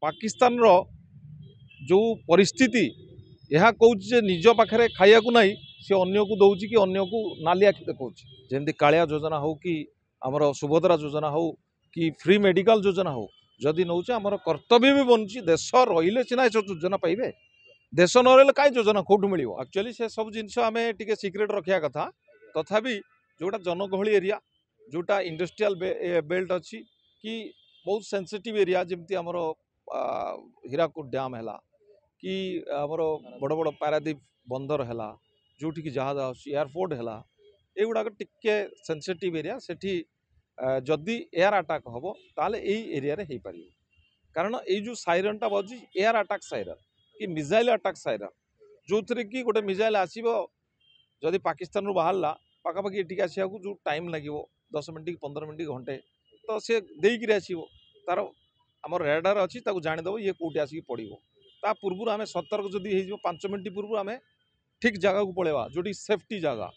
पाकिस्तान रो जो परिस्थिति यह कौच निज पाखे खाया नहीं सी अन्न को दौर कि अन्न को नाली आखि देखा जमी कालिया योजना हो कि आमर सुभद्रा योजना हो कि फ्री मेडिकल योजना हो जदि नौ आमर कर्तव्य भी बनूँ देश रही सीना योजना पाइबे देश न रही कहीं योजना कौटू मिल एक्चुअली से सब जिन टी सिक्रेट रखा कथा तथापि जोटा जनगहली एरिया जोटा इंडस्ट्रियल बेल्ट अच्छी कि बहुत सेंसिटिव एरिया जमती आमर हीराकुद डैम है कि आमर बड़ बड़ पारादीप बंदर है जोटि जहाज एयरपोर्ट है युवाक टिके सेंसिटिव एरिया सेठी जदि एयर अटैक हम ताले एरिया रे हो पार कारण ये साइरनटा बजी एयर अटैक साइरन कि मिसाइल अटैक साइरन जो थी कि गोटे मिसाइल आसो जदि पाकिस्तान रू बाहर पाखापाखि ये आसा जो टाइम लगे 10 मिनट 15 मिनट घंटे तो सी देकर आसो तार आम रेडार अच्छी जाणीदेव ये कौटी आसिक पड़ो ता पूर्व आम सतर्क जदि हो 5 मिनट पूर्व आम ठीक जगह को पलैवा जो सेफ्टी जगह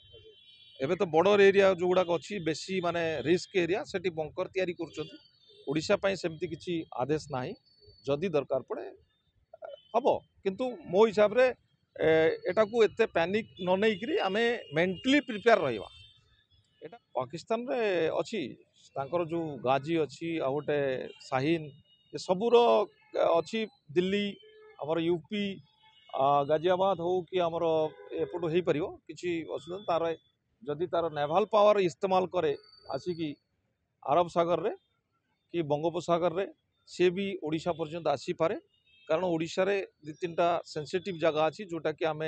एबे तो बॉर्डर एरिया जो गुड़ाक अच्छी बेसी माने रिस्क एरिया सेठी बंकर तैयारी करुछंती सेमती किसी आदेश ना जदि दरकार पड़े हम किंतु मो हिसाब रे एटा को एते पैनिक न नहीं आम मेंटली प्रिपेयर रहिबा एटा पाकिस्तान रे अच्छी तांकर जो गाजी अच्छी आ गोटे शाहीन ये सबूर अच्छी दिल्ली आमर यूपी गाजियाबाद हो कि आमर एपटू हो पार किसी असुविधा तार जदि तार नेभाल पावर इस्तेमाल करे आसिकी अरब सागर रे कि बंगोपसागर रे सी भी ओडिशा पर्यंत आसी पारे कारण ओडिशा रे 2-3टा सेंसिटिव जगह अच्छी जोटा कि आम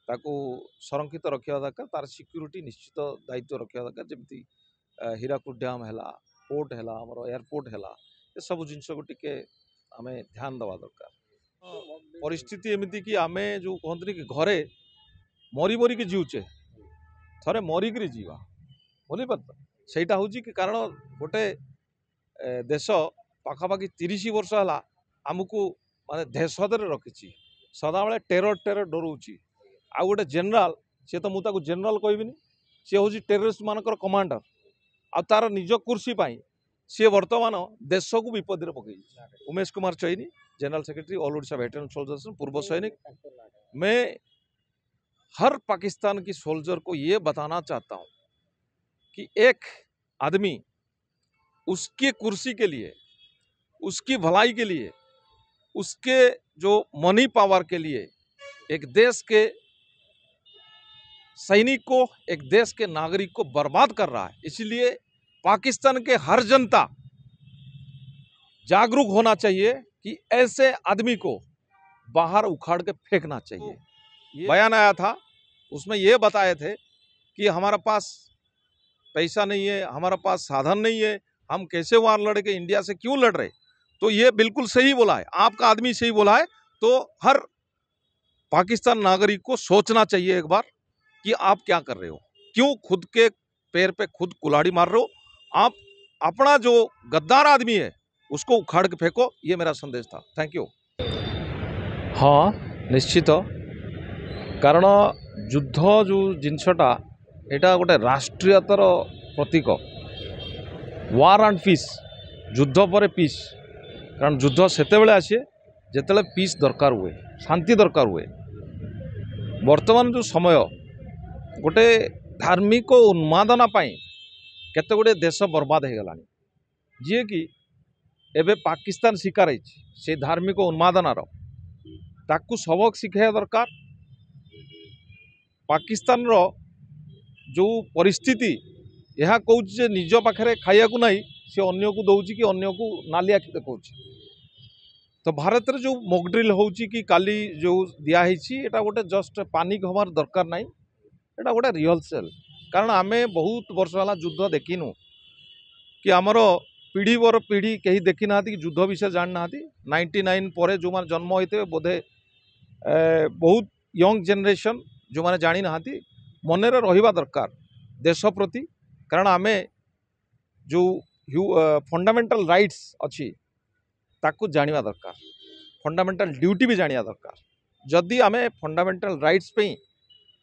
ताकू संरक्षित रखा दरकार तार सिक्यूरीटी निश्चित दायित्व रखा दरकार जमी हीराकुद डैम है पोर्ट है आमर एयरपोर्ट है ये सब जिनस को टिके आम ध्यान देवा दरकार परिस्थिति एमती कि आम जो कहते कि घरे मरी मरिकी जीवचे थरे मरिक जीवा बुझीपार सेटा हूँ कि कारण गोटे देश पाखापाखि 30 वर्ष है आमको माने दहशत रखी सदा बेले टेरर टेरर डराऊँगी आ गोटे जेनेल सी तो मुझे जेनेल कहबिनी सी हूँ टेररिस्ट मानकर कमांडर आ तार निज कुर्सी सी वर्तमान देश को विपद में पकई Umesh Kumar Chaini general secretary all Odisha veteran soldiers पूर्व सैनिक मैं हर पाकिस्तान की सोल्जर को ये बताना चाहता हूँ कि एक आदमी उसकी कुर्सी के लिए उसकी भलाई के लिए उसके जो मनी पावर के लिए एक देश के सैनिक को एक देश के नागरिक को बर्बाद कर रहा है। इसलिए पाकिस्तान के हर जनता जागरूक होना चाहिए कि ऐसे आदमी को बाहर उखाड़ के फेंकना चाहिए। बयान आया था उसमें ये बताए थे कि हमारा पास पैसा नहीं है, हमारा पास साधन नहीं है, हम कैसे वार लड़ के इंडिया से क्यों लड़ रहे। तो ये बिल्कुल सही बोला है, आपका आदमी सही बोला है। तो हर पाकिस्तान नागरिक को सोचना चाहिए एक बार कि आप क्या कर रहे हो, क्यों खुद के पैर पे खुद कुल्हाड़ी मार रहे हो। आप अपना जो गद्दार आदमी है उसको उखाड़ के फेंको, ये मेरा संदेश था। Thank you. हाँ निश्चित, कारण युद्ध जो जिनसटा एटा गोटे राष्ट्रीयतार प्रतीक। वार एंड पीस, युद्ध पर पीस। कारण युद्ध सेते बेले आसे जेतेले पीस दरकार हुए, शांति दरकार हुए। वर्तमान जो समय गोटे धार्मिक उन्मादना पाई केते गोटे देश बर्बाद हो गलानी, जी कि एबे पाकिस्तान शिकार है से धार्मिक उन्मादनार। ताकू सबक शिखाइबा दरकार। पाकिस्तान रो जो परिस्थिति यह कौच निज पाखे खाया नहीं सी अन्न को दौर कि अन्न को नाली आखि देखा। तो भारत रे जो मॉक ड्रिल होउची कि काली जो दिया एटा गोटे जस्ट पानिक हमार दरकार नहीं, एटा गोटे रिहर्सल। कारण आम बहुत वर्ष है युद्ध देखिनु कि आमर पीढ़ी बर पीढ़ी कहीं देखी ना कि युद्ध विषय जान ना। 99 पर जो मैंने जन्म होते बोधे बहुत यंग जेनरेशन जो मैंने जानी ना मन रहिबा दरकार देश प्रति। कारण आम जो फंडामेंटल राइट्स अच्छी ताकू जानिबा दरकार, फंडामेंटल ड्यूटी भी जानिया दरकार। जदि आम फंडामेंटल राइट्स पे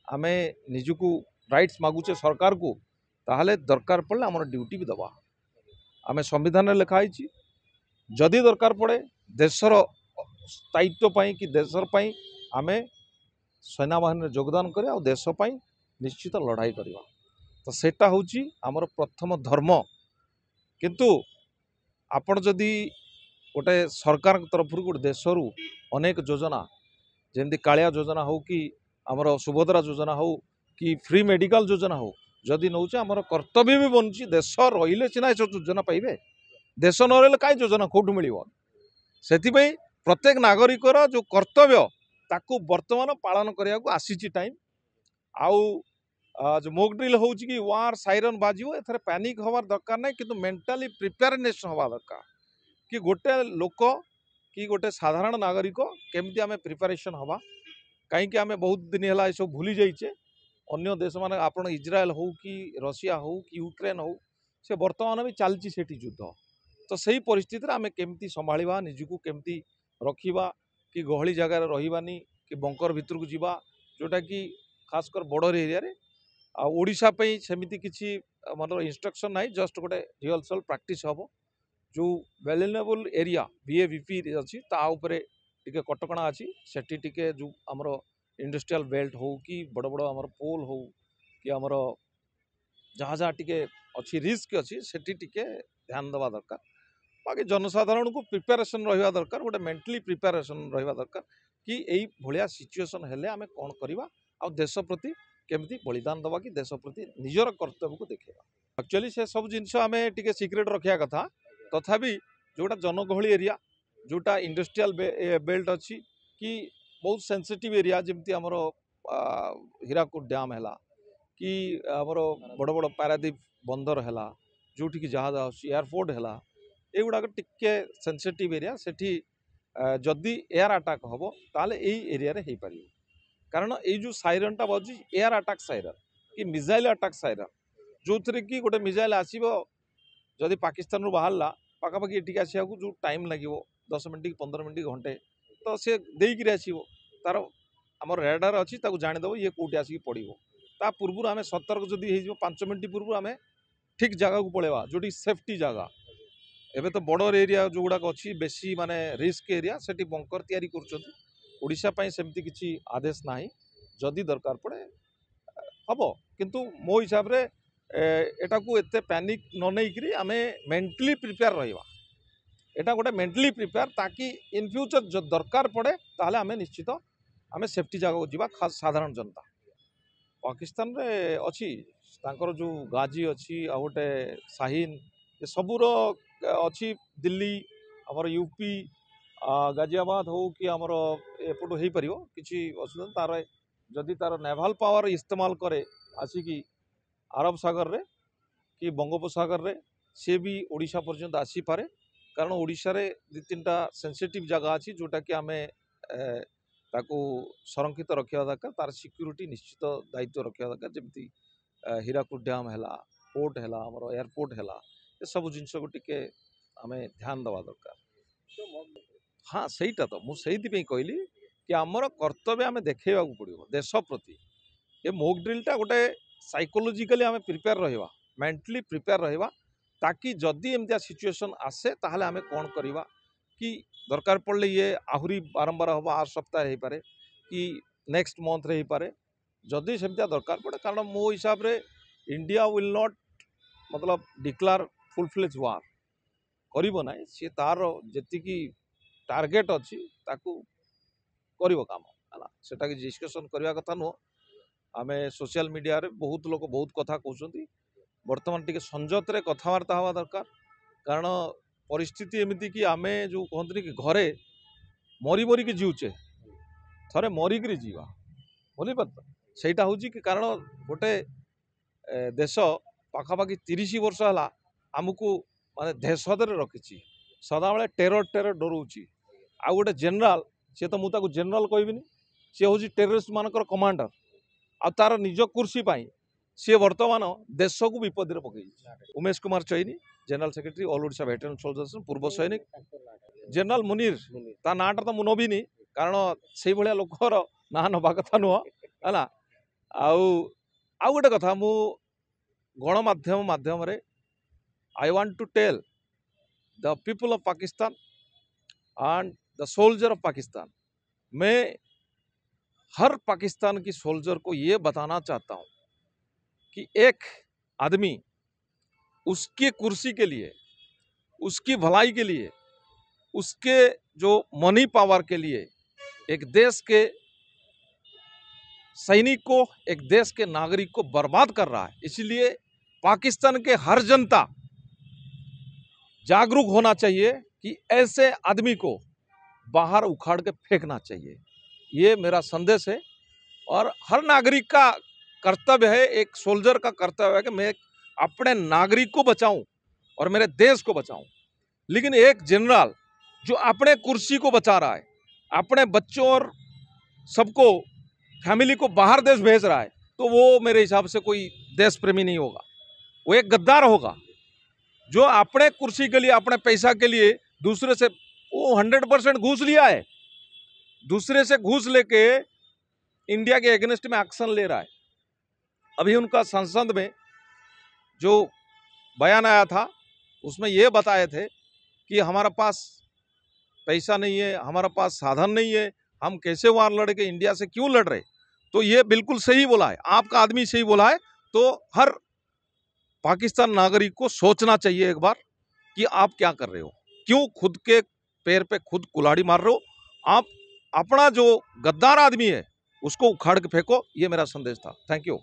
आम निजको राइट्स मागुचे सरकार को, ताहले दरकार पड़े आम ड्यूटी भी दबा। आम संविधान लिखाई जदि दरकार पड़े देशर स्थायित्व कि देशर आम सेना बाहिनी योगदान करिया देश निश्चित लड़ाई करवा तो सेटा हूँ आमर प्रथम धर्म। किंतु आपण जदि गोटे सरकार तरफ गोटे देशरू अनेक योजना जमी कालिया योजना हो कि आमर सुभद्रा योजना हो कि फ्री मेडिकल योजना हो जदि नौचे आमर कर्तव्य भी बनूँ देश रही सीना योजना पाइबे देश न रही कई योजना कौटू मिल से प्रत्येक नागरिकर जो कर्तव्य ताकू वर्तमान पालन करने को आसी टाइम आउ जो मोक ड्रिल हो कि वार साइरन बाजियो एथरे पैनिक हवार दरकार नहीं किंतु मेंटली प्रिपेयरनेस हवा दरकार कि गोटे लोक कि गोटे साधारण नागरिक केमती आम प्रिपेरेसन हवा कहीं आम बहुत दिन है सब भूली जाइए अन्य देश मान आप इज्राएल हो कि रशिया हो कि यूक्रेन हो से बर्तमान भी चलती से युद्ध तो सही परिस्थिति आम केमती संभाळा निजको केमती रखा कि गहली जगार रही कि बंकर भितर को जीवा जोटा कि खासकर बॉर्डर एरिया रे ओडिशा पे सेमिति किसी मतलब इंस्ट्रक्शन ना जस्ट गोटे रिहर्सल प्रैक्टिस हम जो वेलनेबल एरिया VAVP अच्छी टिके कटकणा अच्छी सेठी टिके जो आमर इंडस्ट्रियल बेल्ट हो कि बड़ बड़ आमर पोल हो कि आमर जहाँ जहाँ टिके अच्छी रिस्क अच्छी सेठी टिके ध्यान देवा दरकार बाकी जनसाधारण को प्रिपेरेसन रहा दरकार गोटे मेंटली प्रिपेरेसन रहा दरकार कि यही भाया सिचुएसन हेले आम कौन करवा आ देश प्रति केमती बलिदान दवा कि देश प्रति निजर कर्तव्य को देखा एक्चुअली से सब जिनस आम टे सिक्रेट रखा कथा तथापि जोटा जनगहली एरिया जोटा इंडस्ट्रियल बेल्ट अच्छी कि बहुत सेंसिटिव एरिया जमती आमर हीराकुद डैम है कि आमर बड़ बड़ पारादीप बंदर है जोटि जहाज एयरपोर्ट है युवाक टिके सेंसिटिव एरिया सेठी जदि एयर अटैक हम ताले यही एरिया रे हो पार कारण ये जो साइरन टा बजी एयर अटैक साइरन कि मिसाइल अटैक साइरन जो थे कि गोटे मिसाइल आसो जदि पाकिस्तान बाहर पाखापाखि ये आसा जो टाइम लगे 10 मिनट कि 15 मिनट घंटे तो सी देकर आसो तार आम रेडार अच्छी जाणीदेव ये कौटी आसिक पड़ो ता पूर्व आम सतर्क जदि 5 मिनट पूर्व आम ठीक जगह को पलैया जोटी सेफ्टी जगह एबे तो बॉर्डर एरिया जो गुड़ाक अच्छी बेसी माने रिस्क एरिया सेठी बंकर तैयारी कर सेमती किसी आदेश ना जदि दरकार पड़े हम किंतु मो हिसाब रे एटा को एते पैनिक न नहीं आम मेंटली प्रिपेयर रहा एटा गोटे मेंटली प्रिपेयर ताकि इन फ्यूचर जो दरकार पड़े ताहले आम निश्चित आम सेफ्टी जगह को जीवा खास साधारण जनता पाकिस्तान रे अच्छी तांकर जो गाजी अच्छी आ गोटे शाहीन ये सबूर अच्छी दिल्ली आमर यूपी गाजियाबाद हो कि आमर एपट हो पार किसी असुविधा तार जदि तार नेभाल पावर इस्तेमाल करे आसिकी अरब सागर रे कि बंगोपसागर रे सी भी ओडिशा पर्यंत आसी पारे कारण ओडिशा रे 2-3टा सेंसिटिव जगह अच्छी जोटा कि आम ताकू संरक्षित रखा दरकार तार सिक्यूरीटी निश्चित दायित्व रखा दरकार जमी हीराकुद डैम है पोर्ट है आमर एयरपोर्ट है ये सब जिनस को टिके आम ध्यान देवा दरकार हाँ सहीटा तो मुझे कहली कि आमर कर्तव्य आम देखा पड़ो देश प्रति ये मोक ड्रिलटा गोटे साइकोलोजिकली आम प्रिपेयर रहा मेंटली प्रिपेयर रहा ताकि जदि एमतिया सिचुएशन आसे ताहले आम कौन करवा कि दरकार पड़े ये आहरी बारंबार हम 8 सप्ताह हो पारे कि नेक्स्ट मंथ रे हो पारे जदि सेमतिया दरकार पड़े कारण मो हिसाब रे इंडिया विल नॉट मतलब डिक्लेयर फुल फ्लेज वार करिबो ना सी तार जेतिकी टार्गेट अच्छी ताकू करिबो काम है सेटा कि डिस्कशन करवा कथा नुह आम सोशल मीडिया रे बहुत लोग बहुत कथा कहते बर्तमान टिके संजत रे कथबार्ता हवा दरकार कारण परिस्थिति एमती कि आम जो कहते कि घरे मरी मरिक जीवचे थे मरिक जीवा बुझीपार सेटा हूँ कि कारण गोटे देश पाखापाखि 30 वर्ष है आमको माने दहशत रखी सदा बेले टेरर टेरर डराऊँ आ गोटे जेनेल सी तो मुझे जेनेल कहबिनी सी हूँ टेररिस्ट मानकर कमांडर आ तार निज कुर्सी सी वर्तमान देश को विपद में पकई Umesh Kumar Chaini general secretary all Odisha veteran soldiers पूर्व सैनिक जनरल मुनीर ता नाटा तो मु नबीनी कारण से भाया लोकर ना नवा कथा नुह है आउ गोटे कथा मु गणमाध्यम माध्यम रे I want to tell the people of Pakistan and the soldier of Pakistan. मैं हर पाकिस्तान की सोल्जर को ये बताना चाहता हूँ कि एक आदमी उसकी कुर्सी के लिए, उसकी भलाई के लिए, उसके जो मनी पावर के लिए एक देश के सैनिक को, एक देश के नागरिक को बर्बाद कर रहा है। इसलिए पाकिस्तान के हर जनता जागरूक होना चाहिए कि ऐसे आदमी को बाहर उखाड़ के फेंकना चाहिए। ये मेरा संदेश है और हर नागरिक का कर्तव्य है, एक सोल्जर का कर्तव्य है कि मैं अपने नागरिक को बचाऊं और मेरे देश को बचाऊं। लेकिन एक जनरल जो अपने कुर्सी को बचा रहा है, अपने बच्चों और सबको, फैमिली को बाहर देश भेज रहा है, तो वो मेरे हिसाब से कोई देश प्रेमी नहीं होगा, वो एक गद्दार होगा। जो अपने कुर्सी के लिए, अपने पैसा के लिए दूसरे से, वो 100% घूस लिया है, दूसरे से घूस लेके इंडिया के अगेंस्ट में एक्शन ले रहा है। अभी उनका संसद में जो बयान आया था उसमें ये बताए थे कि हमारा पास पैसा नहीं है, हमारा पास साधन नहीं है, हम कैसे वार लड़े के, इंडिया से क्यों लड़ रहे। तो ये बिल्कुल सही बोला है, आपका आदमी सही बोला है। तो हर पाकिस्तान नागरिक को सोचना चाहिए एक बार कि आप क्या कर रहे हो, क्यों खुद के पैर पे खुद कुल्हाड़ी मार रहे हो। आप अपना जो गद्दार आदमी है उसको उखाड़ के फेंको। ये मेरा संदेश था। Thank you.